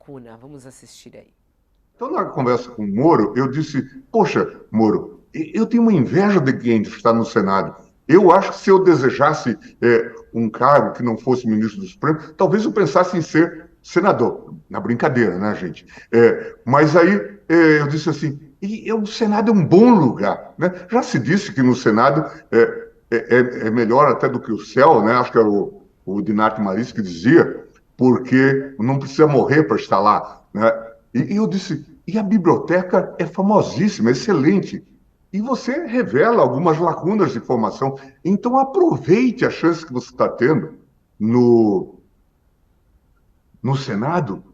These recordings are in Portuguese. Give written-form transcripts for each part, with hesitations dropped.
lacuna? Vamos assistir aí. Então, na conversa com o Moro, eu disse: Poxa, Moro, eu tenho uma inveja de quem está no Senado. Eu acho que se eu desejasse um cargo que não fosse ministro do Supremo, talvez eu pensasse em ser senador. Na brincadeira, né, gente? Mas aí eu disse assim: o Senado é um bom lugar, né? Já se disse que no Senado é melhor até do que o céu, né? Acho que era o Dinarte Marista que dizia, porque não precisa morrer para estar lá, né? E eu disse, e a biblioteca é famosíssima, excelente. E você revela algumas lacunas de informação. Então aproveite a chance que você está tendo no, no Senado.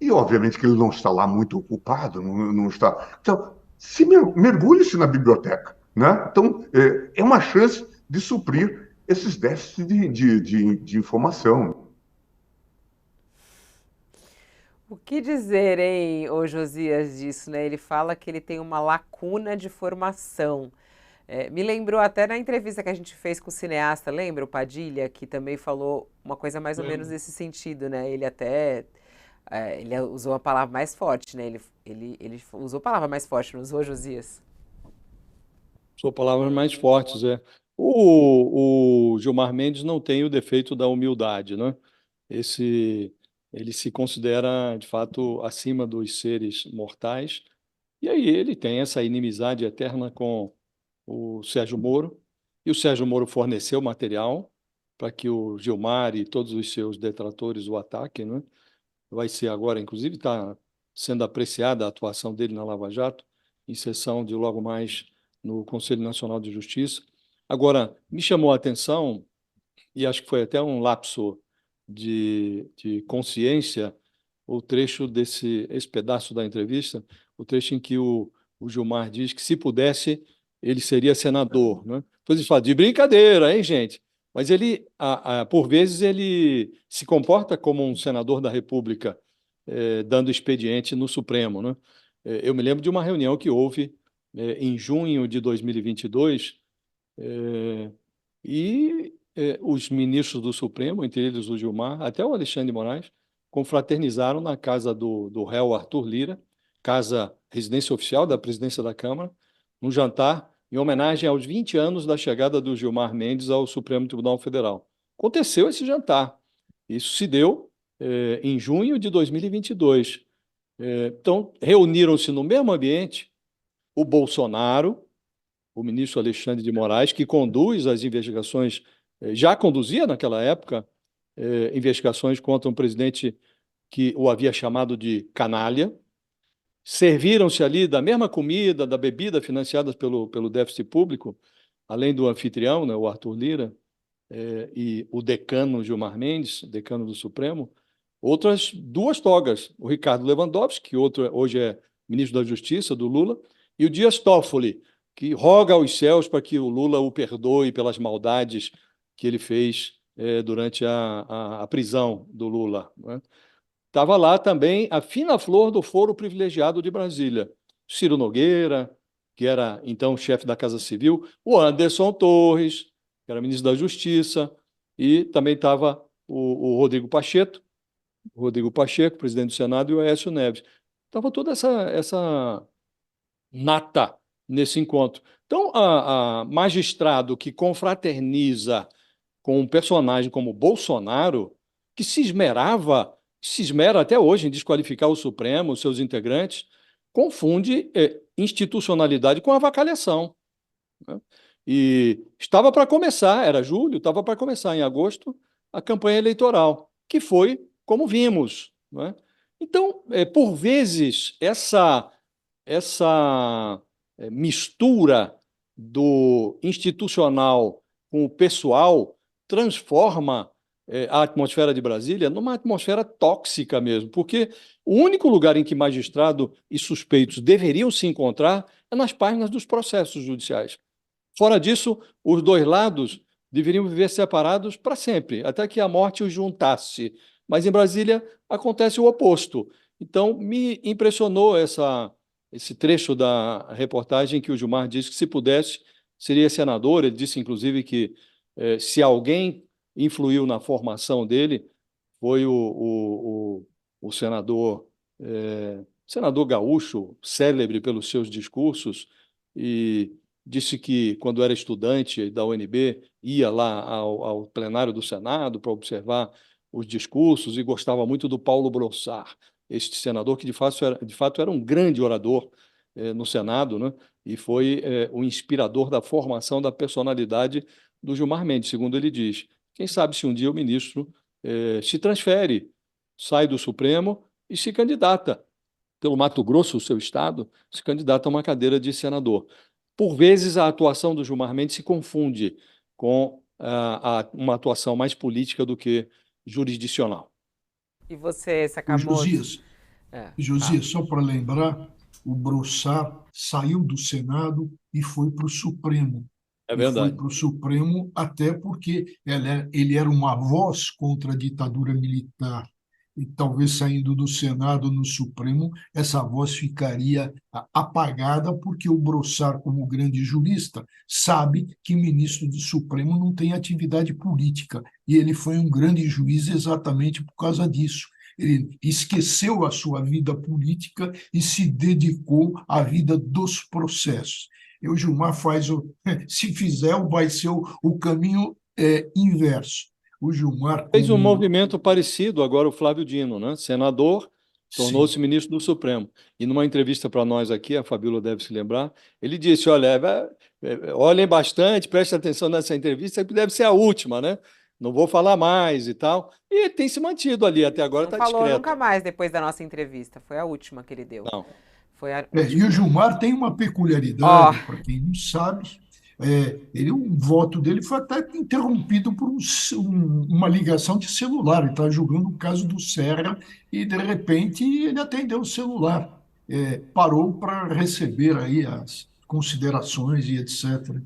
E obviamente que ele não está lá muito ocupado, não está. Então, mergulhe-se na biblioteca. Né? Então, é uma chance de suprir esses déficits de informação. O que dizer, hein, ô Josias, disso, né? Ele fala que ele tem uma lacuna de formação. Me lembrou até na entrevista que a gente fez com o cineasta, lembra o Padilha, que também falou uma coisa mais ou menos nesse sentido, né? Ele até ele usou uma palavra mais forte, né? Ele usou palavra mais forte, não usou, Josias? São palavras mais fortes, é. O Gilmar Mendes não tem o defeito da humildade, né? Esse, ele se considera, de fato, acima dos seres mortais, e aí ele tem essa inimizade eterna com o Sérgio Moro, e o Sérgio Moro forneceu material para que o Gilmar e todos os seus detratores o ataquem, né? Vai ser agora, inclusive, está sendo apreciada a atuação dele na Lava Jato, em sessão de logo mais no Conselho Nacional de Justiça. Agora, me chamou a atenção, e acho que foi até um lapso de consciência, o trecho esse pedaço da entrevista, o trecho em que o Gilmar diz que, se pudesse, ele seria senador, né? Depois ele fala, de brincadeira, hein, gente? Mas ele, por vezes, ele se comporta como um senador da República, dando expediente no Supremo, né? Eu me lembro de uma reunião que houve em junho de 2022, e os ministros do Supremo, entre eles o Gilmar, até o Alexandre de Moraes, confraternizaram na casa do réu Arthur Lira, casa residência oficial da presidência da Câmara, um jantar em homenagem aos 20 anos da chegada do Gilmar Mendes ao Supremo Tribunal Federal. Aconteceu esse jantar. Isso se deu em junho de 2022. Então, reuniram-se no mesmo ambiente o Bolsonaro, o ministro Alexandre de Moraes, que conduz as investigações, já conduzia naquela época, investigações contra um presidente que o havia chamado de canalha. Serviram-se ali da mesma comida, da bebida financiadas pelo déficit público, além do anfitrião, né, o Arthur Lira, e o decano Gilmar Mendes, decano do Supremo, outras duas togas, o Ricardo Lewandowski, que hoje é ministro da Justiça do Lula, e o Dias Toffoli, que roga aos céus para que o Lula o perdoe pelas maldades que ele fez durante a prisão do Lula. Né? Estava lá também a fina flor do foro privilegiado de Brasília, Ciro Nogueira, que era então chefe da Casa Civil, o Anderson Torres, que era ministro da Justiça, e também estava o Rodrigo Pacheco, presidente do Senado, e o Aécio Neves. Estava toda essa nata nesse encontro. Então, a magistrado que confraterniza com um personagem como Bolsonaro, que se esmera até hoje em desqualificar o Supremo, os seus integrantes, confunde institucionalidade com avacalhação. Né? E estava para começar, era julho, estava para começar em agosto a campanha eleitoral, que foi como vimos. Né? Então, por vezes, essa mistura do institucional com o pessoal transforma a atmosfera de Brasília numa atmosfera tóxica mesmo, porque o único lugar em que magistrado e suspeitos deveriam se encontrar é nas páginas dos processos judiciais. Fora disso, os dois lados deveriam viver separados para sempre, até que a morte os juntasse. Mas em Brasília acontece o oposto. Então, me impressionou esse trecho da reportagem que o Gilmar disse que, se pudesse, seria senador. Ele disse, inclusive, que se alguém influiu na formação dele, foi o senador senador gaúcho, célebre pelos seus discursos, e disse que, quando era estudante da UNB, ia lá ao plenário do Senado para observar os discursos e gostava muito do Paulo Brossard, este senador que, de fato era um grande orador no Senado, né? E foi o inspirador da formação da personalidade do Gilmar Mendes, segundo ele diz. Quem sabe se um dia o ministro se transfere, sai do Supremo e se candidata pelo Mato Grosso, o seu estado, se candidata a uma cadeira de senador. Por vezes, a atuação do Gilmar Mendes se confunde com uma atuação mais política do que jurisdicional. E você, O Sakamoto? Josias, Fala. Josias, só para lembrar, o Brossard saiu do Senado e foi para o Supremo. É E foi verdade. para o Supremo até porque ele era uma voz contra a ditadura militar. E talvez saindo do Senado no Supremo, essa voz ficaria apagada, porque o Brossard, como grande jurista, sabe que ministro do Supremo não tem atividade política. E ele foi um grande juiz exatamente por causa disso. Ele esqueceu a sua vida política e se dedicou à vida dos processos. E o Gilmar faz se fizer, vai ser o caminho inverso. O Gilmar, Fez um como movimento parecido agora o Flávio Dino, né? Senador, sim, tornou-se ministro do Supremo. E numa entrevista para nós aqui, a Fabíola deve se lembrar, ele disse: olha, olhem bastante, prestem atenção nessa entrevista, que deve ser a última, né? Não vou falar mais e tal. E tem se mantido ali, até agora Não está falou nunca discreto. mais depois da nossa entrevista. Foi a última que ele deu. Não. Foi a e o última. Gilmar tem uma Ó, peculiaridade, para quem não sabe, o voto dele foi até interrompido por uma ligação de celular. Ele está julgando o caso do Serra e, de repente, ele atendeu o celular. Parou para receber aí as considerações e etc.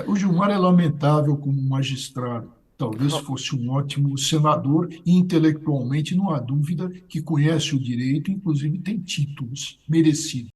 O Gilmar é lamentável como magistrado. Talvez fosse um ótimo senador e, intelectualmente, não há dúvida que conhece o direito, inclusive tem títulos merecidos.